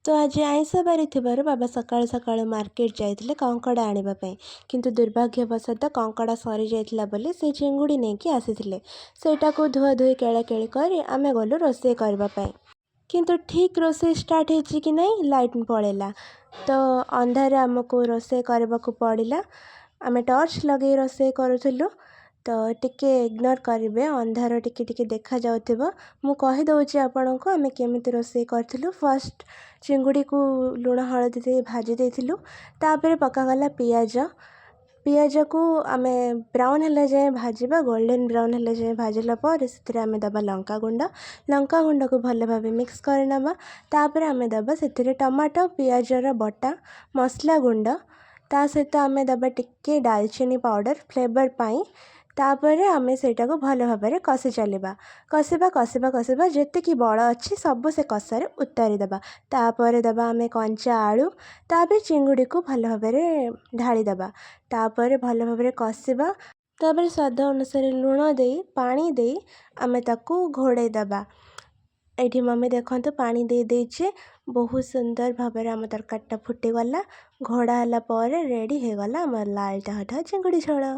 तो आज आइंष बारी थिबारु बाबा सकाळु सकाळु मार्केट जाइथिले कंकड़ा आनिबा पई। किंतु दुर्भाग्यवशतः कंकड़ा सरी जाइथिला बोली से चिंगुड़ी नेकी आसिथिले। सेटाको धुआ धुई केळा केळी करी आमे गलु रोषेई करबा पई। किंतु ठीक रोषेई स्टार्ट हेछि कि नहीं लाइट पळेला। तो अंधारे आमको रोषेई करबाको पड़िला। आमे टॉर्च लगे रोषेई करूथिलु। तो टिके इग्नोर करेंगे अंधार टिके टिके देखा जाउथिबो। मु कहि दउछि आपनको आमे केमिति रोषेई करथिलु। फर्स्ट चिंगुड़ी को लुण हळदी दे भाजी देथिलु। तापरे पकागला पियाज। पियाज को आमे ब्राउन हला जाए भाजीबा, गोल्डन ब्राउन हला जाए भाजिला पर सेतिरे आमे दबा लंका गुंड को भले भाबे मिक्स करनबा। तापरे आमे दबा सेतिरे टमाटो पियाजर बटा मसला गुंड। ता सहित आमे दबा टिके दालचीनी पाउडर फ्लेवर पाई। तापरे आमे सेटा को भले भाबे कषि चलिबा। कषिबा जेते कि बड़ अच्छी सब से कषारे उतारी दबा। तापरे दबा आमे कंचा आलू। तापरे चिंगुड़ी को भले भाबे ढाली दबा। तापरे भले भाबे कषिबा। तापरे स्वाद अनुसार लुण देई पानी देई आमे ताकू घोड़े दबा। एठी मम्मी देखंतु पानी दे देछे। बहुत सुंदर भाबरे आम तरकारीटा फुटी गला। घोड़ा हला पर रेडी हे गला हमर लाल टहटहा चिंगुड़ी झोଳ।